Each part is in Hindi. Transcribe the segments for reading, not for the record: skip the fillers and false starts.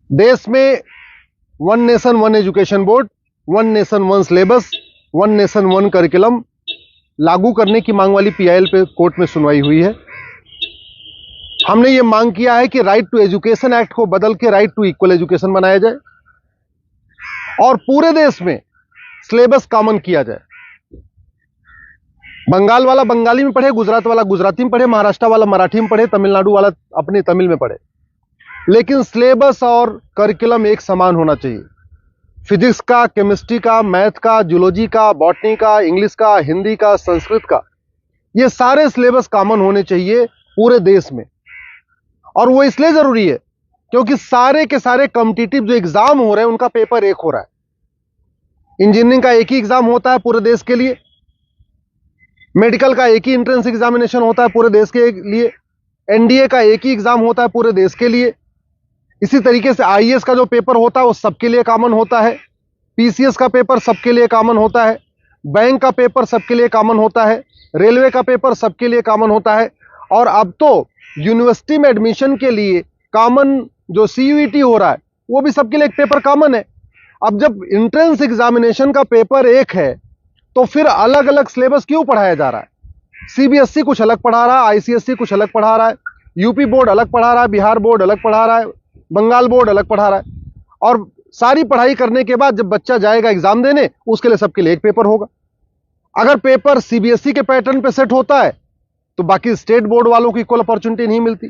देश में one nation one education board, one nation one syllabus, one nation one curriculum लागू करने की मांग वाली पीआईएल पे कोर्ट में सुनवाई हुई है। हमने ये मांग किया है कि राइट टू एजुकेशन एक्ट को बदल के राइट टू इक्वल एजुकेशन बनाया जाए और पूरे देश में सिलेबस कॉमन किया जाए। बंगाल वाला बंगाली में पढ़े, गुजरात वाला गुजराती में पढ़े, महाराष्ट्र वाला मराठी में पढ़े, तमिलनाडु वाला अपनी तमिल में पढ़े, लेकिन सिलेबस और करिकुलम एक समान होना चाहिए। फिजिक्स का, केमिस्ट्री का, मैथ का, जूलॉजी का, बॉटनी का, इंग्लिश का, हिंदी का, संस्कृत का, ये सारे सिलेबस कॉमन होने चाहिए पूरे देश में। और वो इसलिए जरूरी है क्योंकि सारे के सारे कॉम्पिटिटिव जो एग्जाम हो रहे हैं उनका पेपर एक हो रहा है। इंजीनियरिंग का एक ही एग्जाम होता है पूरे देश के लिए, मेडिकल का एक ही एंट्रेंस एग्जामिनेशन होता है पूरे देश के लिए, एनडीए का एक ही एग्जाम होता है पूरे देश के लिए। इसी तरीके से आईएएस का जो पेपर होता है वो सबके लिए कॉमन होता है, पीसीएस का पेपर सबके लिए कॉमन होता है, बैंक का पेपर सबके लिए कॉमन होता है, रेलवे का पेपर सबके लिए कॉमन होता है। और अब तो यूनिवर्सिटी में एडमिशन के लिए कॉमन जो सीयूईटी हो रहा है वो भी सबके लिए एक पेपर कॉमन है। अब जब एंट्रेंस एग्जामिनेशन का पेपर एक है तो फिर अलग अलग सिलेबस क्यों पढ़ाया जा रहा है? सीबीएसई कुछ अलग पढ़ा रहा है, आईसीएसई कुछ अलग पढ़ा रहा है, यूपी बोर्ड अलग पढ़ा रहा है, बिहार बोर्ड अलग पढ़ा रहा है, बंगाल बोर्ड अलग पढ़ा रहा है। और सारी पढ़ाई करने के बाद जब बच्चा जाएगा एग्जाम देने, उसके लिए सबके लिए एक पेपर होगा। अगर पेपर सीबीएसई के पैटर्न पे सेट होता है तो बाकी स्टेट बोर्ड वालों को इक्वल अपॉर्चुनिटी नहीं मिलती।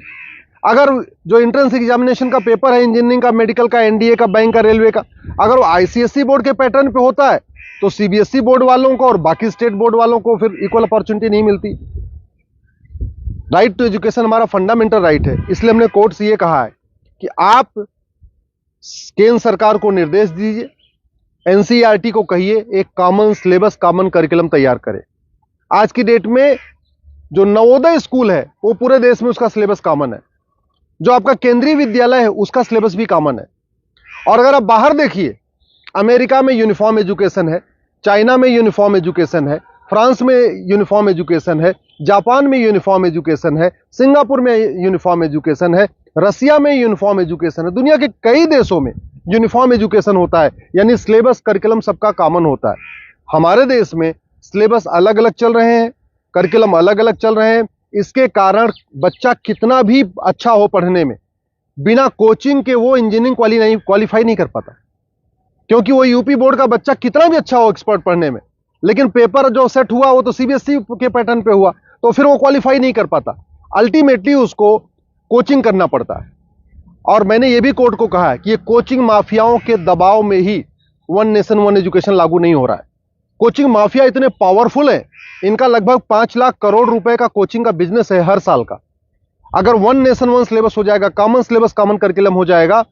अगर जो एंट्रेंस एग्जामिनेशन का पेपर है इंजीनियरिंग का, मेडिकल का, एनडीए का, बैंक का, रेलवे का, अगर वो आईसीएसई बोर्ड के पैटर्न पे होता है तो सीबीएसई बोर्ड वालों को और बाकी स्टेट बोर्ड वालों को फिर इक्वल अपॉर्चुनिटी नहीं मिलती। राइट टू एजुकेशन हमारा फंडामेंटल राइट है, इसलिए हमने कोर्ट से ये कहा है कि आप केंद्र सरकार को निर्देश दीजिए, एनसीईआरटी को कहिए एक कॉमन सिलेबस, कॉमन करिकुलम तैयार करे। आज की डेट में जो नवोदय स्कूल है वो पूरे देश में उसका सिलेबस कॉमन है, जो आपका केंद्रीय विद्यालय है उसका सिलेबस भी कॉमन है। और अगर आप बाहर देखिए, अमेरिका में यूनिफॉर्म एजुकेशन है, चाइना में यूनिफॉर्म एजुकेशन है, फ्रांस में यूनिफॉर्म एजुकेशन है, जापान में यूनिफॉर्म एजुकेशन है, सिंगापुर में यूनिफॉर्म एजुकेशन है, रसिया में यूनिफॉर्म एजुकेशन है, दुनिया के कई देशों में यूनिफॉर्म एजुकेशन होता है, यानी सिलेबस करिकुलम सबका कॉमन होता है। हमारे देश में सिलेबस अलग अलग चल रहे हैं, करिकुलम अलग अलग चल रहे हैं। इसके कारण बच्चा कितना भी अच्छा हो पढ़ने में, बिना कोचिंग के वो इंजीनियरिंग क्वालिफाई नहीं कर पाता। क्योंकि वो यूपी बोर्ड का बच्चा कितना भी अच्छा हो एक्सपर्ट पढ़ने में, लेकिन पेपर जो सेट हुआ वो तो सीबीएसई के पैटर्न पे हुआ, तो फिर वो क्वालिफाई नहीं कर पाता। अल्टीमेटली उसको कोचिंग करना पड़ता है। और मैंने ये भी कोर्ट को कहा है कि ये कोचिंग माफियाओं के दबाव में ही वन नेशन वन एजुकेशन लागू नहीं हो रहा है। कोचिंग माफिया इतने पावरफुल है, इनका लगभग 5 लाख करोड़ रुपए का कोचिंग का बिजनेस है हर साल का। अगर वन नेशन वन सिलेबस हो जाएगा, कॉमन सिलेबस, कॉमन करिकुलम हो जाएगा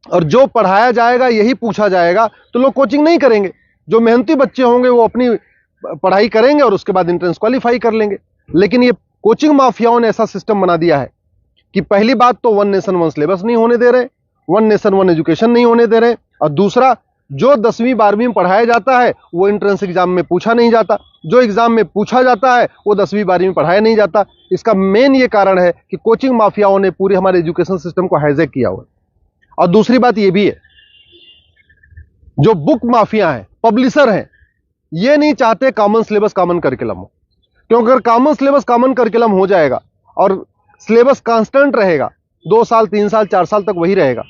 और जो पढ़ाया जाएगा यही पूछा जाएगा, तो लोग कोचिंग नहीं करेंगे। जो मेहनती बच्चे होंगे वो अपनी पढ़ाई करेंगे और उसके बाद एंट्रेंस क्वालिफाई कर लेंगे। लेकिन ये कोचिंग माफियाओं ने ऐसा सिस्टम बना दिया है कि पहली बात तो वन नेशन वन सिलेबस नहीं होने दे रहे, वन नेशन वन एजुकेशन नहीं होने दे रहे, और दूसरा जो 10वीं 12वीं में पढ़ाया जाता है वो एंट्रेंस एग्जाम में पूछा नहीं जाता, जो एग्जाम में पूछा जाता है वो 10वीं 12वीं में पढ़ाया नहीं जाता। इसका मेन ये कारण है कि कोचिंग माफियाओं ने पूरे हमारे एजुकेशन सिस्टम को हाईजैक किया हुआ है। और दूसरी बात ये भी है, जो बुक माफिया हैं, पब्लिशर हैं, ये नहीं चाहते कॉमन सिलेबस कॉमन करिकुलम हो। क्योंकि अगर कॉमन सिलेबस कॉमन करिकुलम हो जाएगा और सिलेबस कांस्टेंट रहेगा, 2 साल 3 साल 4 साल तक वही रहेगा,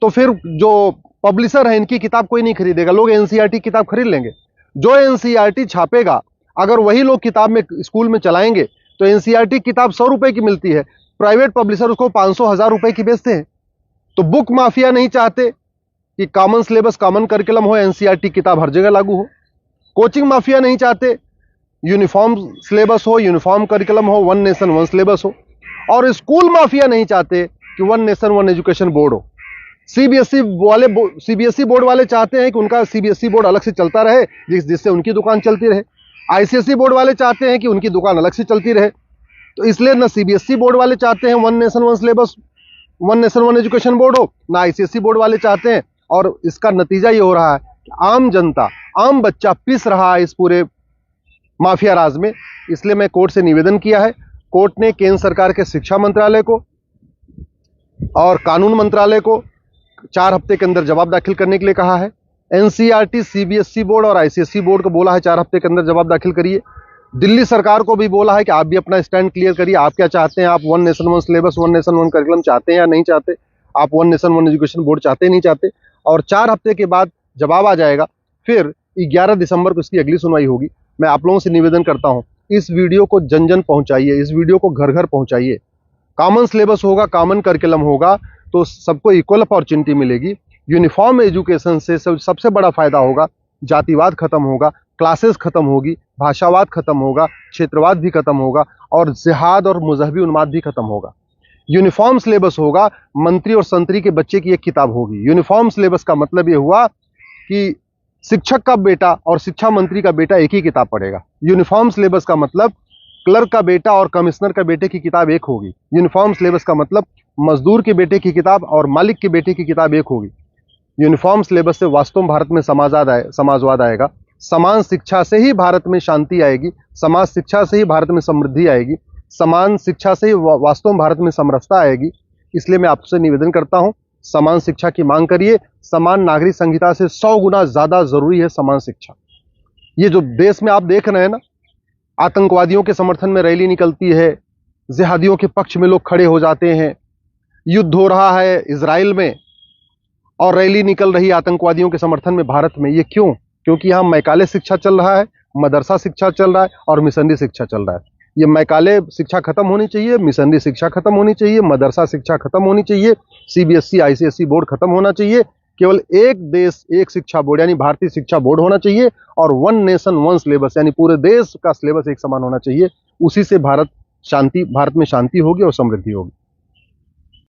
तो फिर जो पब्लिशर है इनकी किताब कोई नहीं खरीदेगा, लोग एनसीईआरटी किताब खरीद लेंगे। जो एनसीईआरटी छापेगा अगर वही लोग किताब में स्कूल में चलाएंगे तो एनसीईआरटी किताब 100 रुपए की मिलती है, प्राइवेट पब्लिशर उसको 500-1000 रुपए की बेचते हैं। तो बुक माफिया नहीं चाहते कि कॉमन सिलेबस कॉमन करिकुलम हो, एनसीईआरटी किताब हर जगह लागू हो। कोचिंग माफिया नहीं चाहते यूनिफॉर्म सिलेबस हो, यूनिफॉर्म करिकुलम हो, वन नेशन वन सिलेबस हो। और स्कूल माफिया नहीं चाहते कि one nation one education board हो। सीबीएसई बोर्ड वाले चाहते हैं कि उनका सीबीएसई बोर्ड अलग से चलता रहे, जिससे उनकी दुकान चलती रहे। आईसीएसई बोर्ड वाले चाहते हैं कि उनकी दुकान अलग से चलती रहे। तो इसलिए ना सीबीएसई बोर्ड वाले चाहते हैं one nation one syllabus, one nation one education board हो, ना आईसीएसई बोर्ड वाले चाहते हैं। और इसका नतीजा ये हो रहा है कि आम जनता, आम बच्चा पिस रहा है इस पूरे माफिया राज में। इसलिए मैं कोर्ट से निवेदन किया है। कोर्ट ने केंद्र सरकार के शिक्षा मंत्रालय को और कानून मंत्रालय को 4 हफ्ते के अंदर जवाब दाखिल करने के लिए कहा है। एनसीईआरटी, सीबीएसई बोर्ड और आईसीएसई बोर्ड को बोला है 4 हफ्ते के अंदर जवाब दाखिल करिए। दिल्ली सरकार को भी बोला है कि आप भी अपना स्टैंड क्लियर करिए, आप क्या चाहते हैं, आप one nation one syllabus, one nation one curriculum चाहते हैं या नहीं चाहते, आप one nation one education board चाहते हैं नहीं चाहते। और 4 हफ्ते के बाद जवाब आ जाएगा, फिर 11 दिसंबर को इसकी अगली सुनवाई होगी। मैं आप लोगों से निवेदन करता हूं, इस वीडियो को जन जन पहुंचाइए, इस वीडियो को घर घर पहुंचाइए। कॉमन सिलेबस होगा, कॉमन करिकुलम होगा तो सबको इक्वल अपॉर्चुनिटी मिलेगी। यूनिफॉर्म एजुकेशन से सबसे बड़ा फायदा होगा, जातिवाद खत्म होगा, क्लासेस खत्म होगी, भाषावाद खत्म होगा, क्षेत्रवाद भी खत्म होगा और जिहाद और मजहबी उन्माद भी खत्म होगा। यूनिफॉर्म सिलेबस होगा, मंत्री और संतरी के बच्चे की एक किताब होगी। यूनिफॉर्म सिलेबस का मतलब यह हुआ कि शिक्षक का बेटा और शिक्षा मंत्री का बेटा एक ही किताब पढ़ेगा। यूनिफॉर्म सिलेबस का मतलब क्लर्क का बेटा और कमिश्नर का बेटे की किताब एक होगी। यूनिफॉर्म सिलेबस का मतलब मजदूर के बेटे की किताब और मालिक के बेटे की किताब एक होगी। यूनिफॉर्म सिलेबस से वास्तव में भारत में समाजवाद आएगा। समान शिक्षा से ही भारत में शांति आएगी, समाज शिक्षा से ही भारत में समृद्धि आएगी, समान शिक्षा से ही वास्तव में भारत में समरसता आएगी। इसलिए मैं आपसे निवेदन करता हूं, समान शिक्षा की मांग करिए। समान नागरिक संहिता से 100 गुना ज्यादा जरूरी है समान शिक्षा। ये जो देश में आप देख रहे हैं ना, आतंकवादियों के समर्थन में रैली निकलती है, जिहादियों के पक्ष में लोग खड़े हो जाते हैं, युद्ध हो रहा है इजराइल में और रैली निकल रही है आतंकवादियों के समर्थन में भारत में। ये क्यों? क्योंकि यहाँ मैकाले शिक्षा चल रहा है, मदरसा शिक्षा चल रहा है और मिशनरी शिक्षा चल रहा है। ये मैकाले शिक्षा खत्म होनी चाहिए, मिशनरी शिक्षा खत्म होनी चाहिए, मदरसा शिक्षा खत्म होनी चाहिए, सीबीएसई आईसीएसई बोर्ड खत्म होना चाहिए। केवल एक देश एक शिक्षा बोर्ड यानी भारतीय शिक्षा बोर्ड होना चाहिए और वन नेशन वन सिलेबस यानी पूरे देश का सिलेबस एक समान होना चाहिए। उसी से भारत में शांति होगी और समृद्धि होगी।